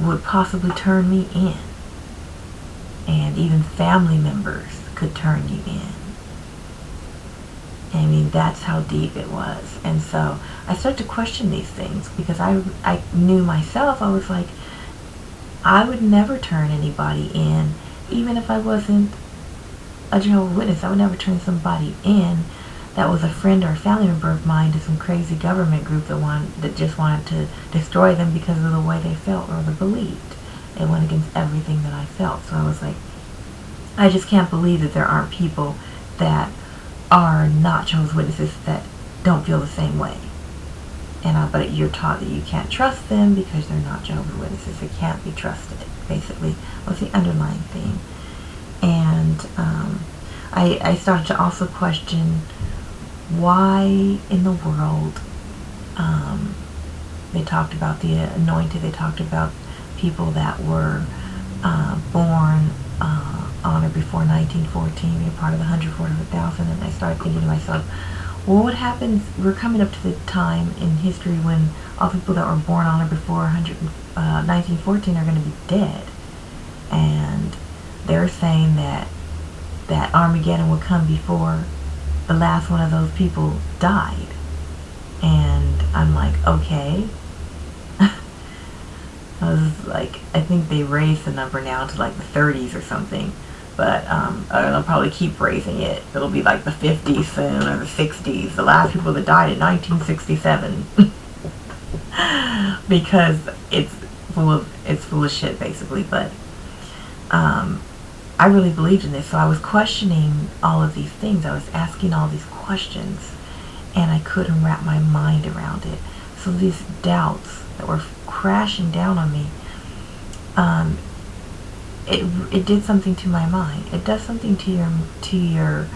would possibly turn me in. And even family members could turn you in. I mean, that's how deep it was. And so I started to question these things because I knew myself. I was like, I would never turn anybody in, even if I wasn't a Jehovah's Witness. I would never turn somebody in that was a friend or a family member of mine to some crazy government group that just wanted to destroy them because of the way they felt or they believed. It went against everything that I felt. So I was like, I just can't believe that there aren't people that are not Jehovah's Witnesses that don't feel the same way. But you're taught that you can't trust them because they're not Jehovah's Witnesses. They can't be trusted, basically, was the underlying thing. And I started to also question why in the world they talked about the anointed. They talked about people that were born on or before 1914, you're part of the 144,000, and I started thinking to myself, well, what happens, we're coming up to the time in history when all people that were born on or before 1914 are going to be dead, and they're saying that Armageddon will come before the last one of those people died, and I'm like, okay. I was like, I think they raised the number now to like the 30s or something. But they'll probably keep raising it. It'll be like the 50s soon or the 60s. The last people that died in 1967. Because it's full of shit, basically. But I really believed in this. So I was questioning all of these things. I was asking all these questions. And I couldn't wrap my mind around it. So these doubts that were crashing down on me, it did something to my mind. It does something to your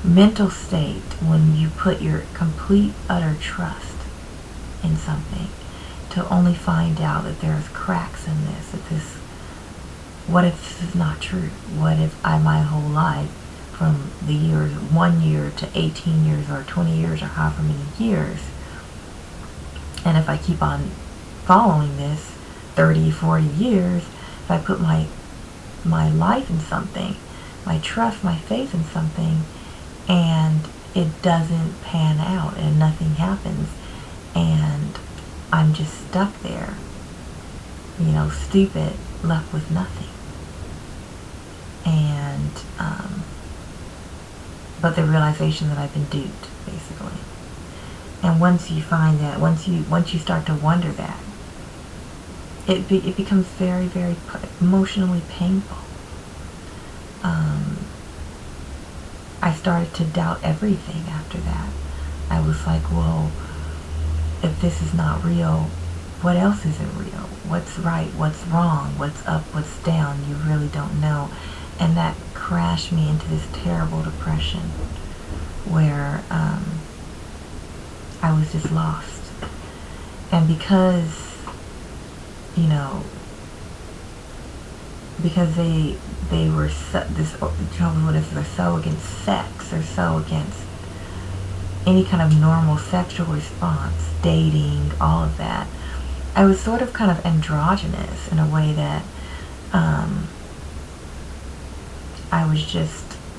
mental state when you put your complete, utter trust in something, to only find out that there's cracks in this, what if this is not true? What if my whole life, from the years 1 year to 18 years or 20 years or however many years, and if I keep on following this 30, 40 years, if I put my life in something, my trust, my faith in something, and it doesn't pan out and nothing happens, and I'm just stuck there, stupid, left with nothing. And but the realization that I've been duped, basically. And once you find that, once you start to wonder that, it becomes very, very emotionally painful. I started to doubt everything after that. I was like, well, if this is not real, what else isn't real? What's right? What's wrong? What's up? What's down? You really don't know. And that crashed me into this terrible depression where I was just lost. And because they were Jehovah's Witnesses are so against sex, they're so against any kind of normal sexual response, dating, all of that. I was sort of kind of androgynous in a way that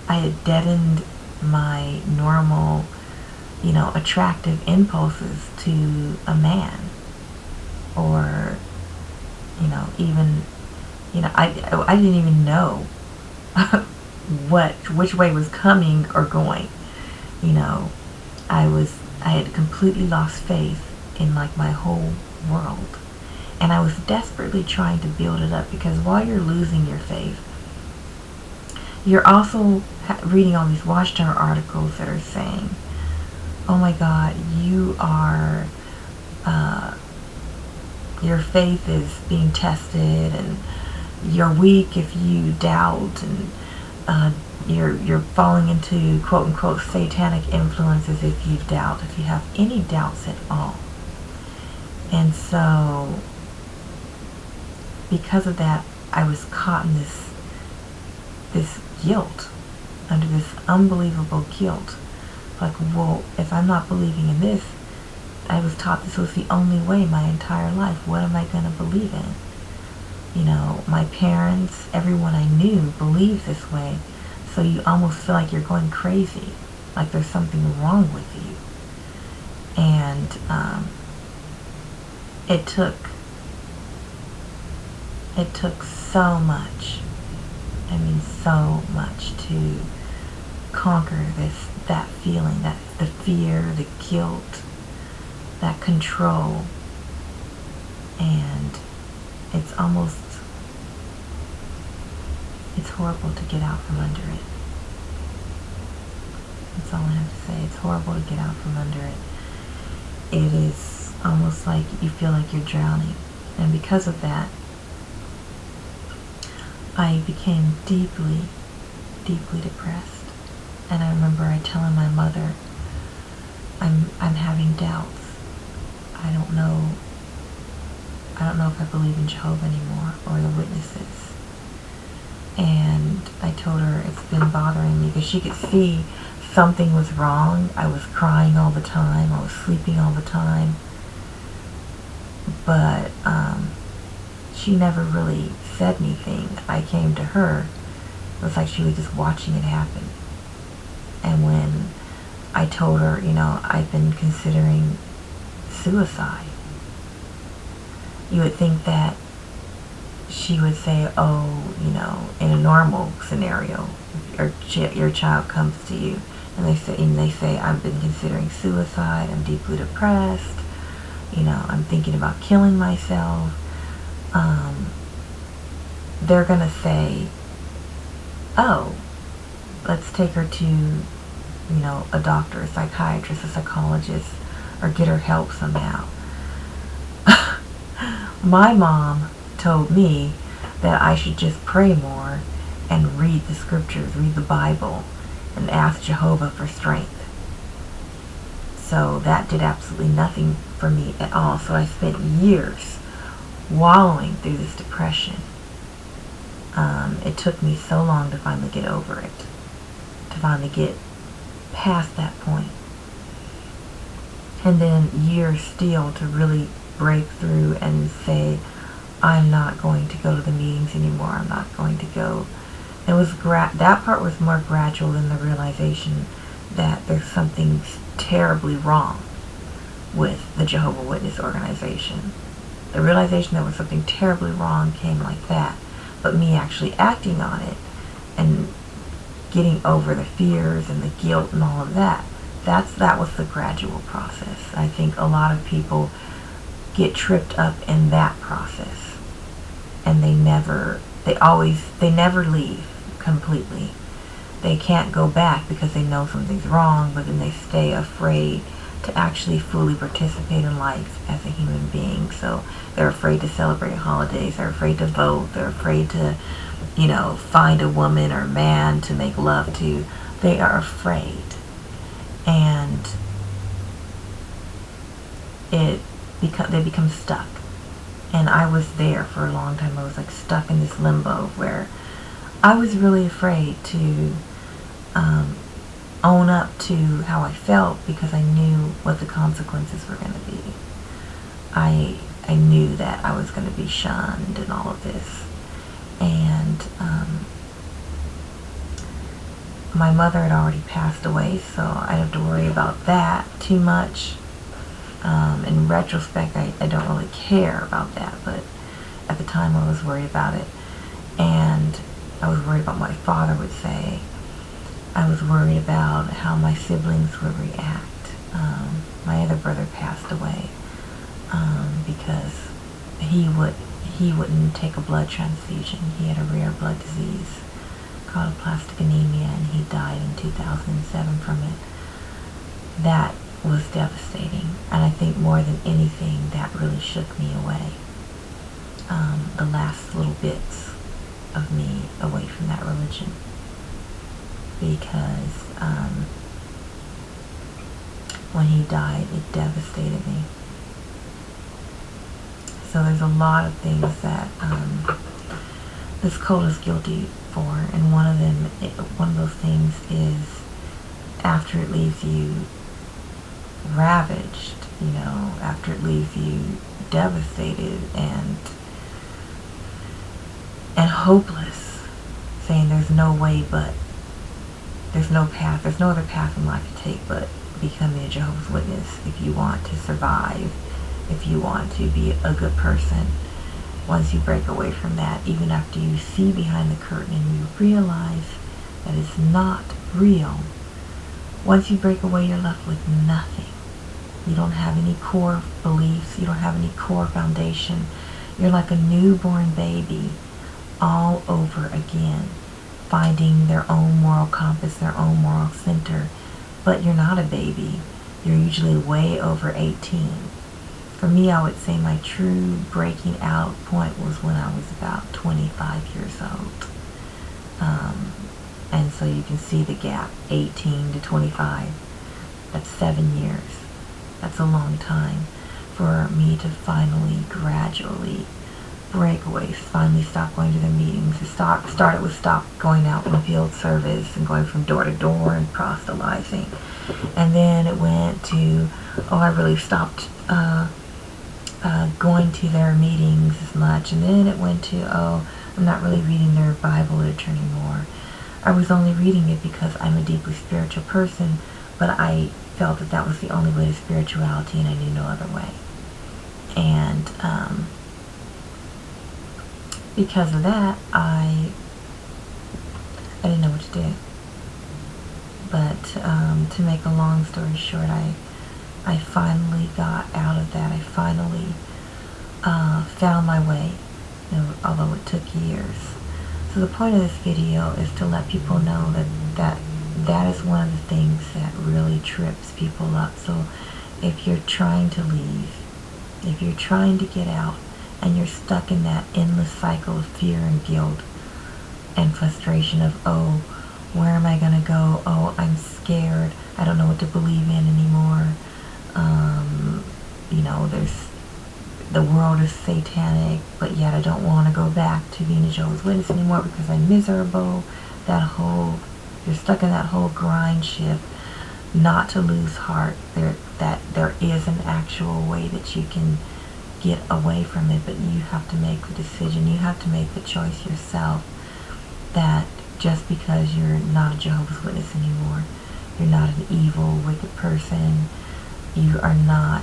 I had deadened my normal, attractive impulses to a man, or even I didn't even know which way was coming or going. I had completely lost faith in like my whole world, and I was desperately trying to build it up, because while you're losing your faith, you're also reading all these Watchtower articles that are saying, oh my God, your faith is being tested, and you're weak if you doubt, and you're falling into quote unquote satanic influences if you doubt, if you have any doubts at all. And so because of that, I was caught in this guilt, under this unbelievable guilt. Like, well, if I'm not believing in this, I was taught this was the only way my entire life. What am I going to believe in? My parents, everyone I knew believed this way. So you almost feel like you're going crazy, like there's something wrong with you. And it took so much. I mean, so much to conquer that feeling, that the fear, the guilt, that control. And it's horrible to get out from under it. That's all I have to say. It's horrible to get out from under it. It is almost like you feel like you're drowning. And because of that, I became deeply, deeply depressed. And I remember telling my mother, I'm having doubts. I don't know if I believe in Jehovah anymore, or the witnesses. And I told her it's been bothering me, because she could see something was wrong. I was crying all the time. I was sleeping all the time. But she never really said anything. I came to her. It was like she was just watching it happen. And when I told her, I've been considering suicide, you would think that she would say, oh, in a normal scenario, your child comes to you and they say, I've been considering suicide, I'm deeply depressed, I'm thinking about killing myself. They're going to say, oh, let's take her to, a doctor, a psychiatrist, a psychologist, or get her help somehow. My mom told me that I should just pray more and read the scriptures, read the Bible, and ask Jehovah for strength. So that did absolutely nothing for me at all. So I spent years wallowing through this depression. It took me so long to finally get over it, to finally get past that point. And then years still to really break through and say, I'm not going to go to the meetings anymore. I'm not going to go. It was that part was more gradual than the realization that there's something terribly wrong with the Jehovah Witness organization. The realization there was something terribly wrong came like that. But me actually acting on it and getting over the fears and the guilt and all of that, that was the gradual process. I think a lot of people get tripped up in that process, and they never leave completely. They can't go back because they know something's wrong, but then they stay afraid to actually fully participate in life as a human being. So they're afraid to celebrate holidays, they're afraid to vote, they're afraid to, find a woman or man to make love to. They are afraid. And they become stuck. And I was there for a long time. I was like stuck in this limbo where I was really afraid to own up to how I felt, because I knew what the consequences were going to be. I knew that I was going to be shunned and all of this. And my mother had already passed away, so I didn't have to worry about that too much. In retrospect, I don't really care about that, but at the time I was worried about it. And I was worried about what my father would say. I was worried about how my siblings would react. My other brother passed away because he wouldn't take a blood transfusion. He had a rare blood disease called aplastic anemia, and he died in 2007 from it. That was devastating, and I think more than anything, that really shook me away. The last little bits of me away from that religion, because when he died, it devastated me. So there's a lot of things that this cult is guilty for, and one of those things is after it leaves you ravaged, after it leaves you devastated and hopeless, saying there's no way but, there's no other path in life to take but becoming a Jehovah's Witness if you want to survive, if you want to be a good person. Once you break away from that, even after you see behind the curtain and you realize that it's not real, once you break away, you're left with nothing. You don't have any core beliefs. You don't have any core foundation. You're like a newborn baby all over again, finding their own moral compass, their own moral center. But you're not a baby. You're usually way over 18. For me, I would say my true breaking out point was when I was about 25 years old. And so you can see the gap, 18 to 25. That's 7 years. That's a long time for me to finally, gradually break away, finally stop going to the meetings. It started with stop going out in field service and going from door to door and proselytizing. And then it went to, I really stopped going to their meetings as much. And then it went to, I'm not really reading their Bible literature anymore. I was only reading it because I'm a deeply spiritual person, but I felt that that was the only way to spirituality and I knew no other way. And because of that, I didn't know what to do. But to make a long story short, I finally got out of that. I finally found my way, although it took years. So the point of this video is to let people know that is one of the things that really trips people up. So if you're trying to leave, if you're trying to get out, and you're stuck in that endless cycle of fear and guilt and frustration of, where am I going to go? I'm scared. I don't know what to believe in anymore. The world is satanic, but yet I don't want to go back to being a Jehovah's Witness anymore because I'm miserable. You're stuck in that whole grind shift. Not to lose heart. That there is an actual way that you can get away from it, but you have to make the decision. You have to make the choice yourself that just because you're not a Jehovah's Witness anymore, you're not an evil, wicked person, you are not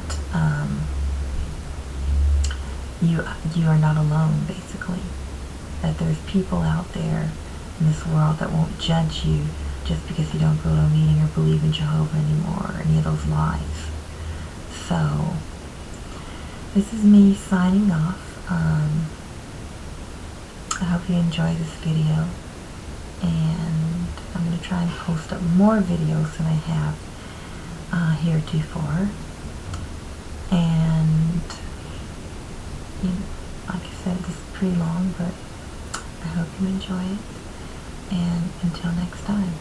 you are not alone, basically. That there's people out there in this world that won't judge you just because you don't go to a meeting or believe in Jehovah anymore or any of those lies. So this is me signing off. I hope you enjoy this video, and I'm going to try and post up more videos than I have heretofore. And like I said, this is pretty long, but I hope you enjoy it. And until next time.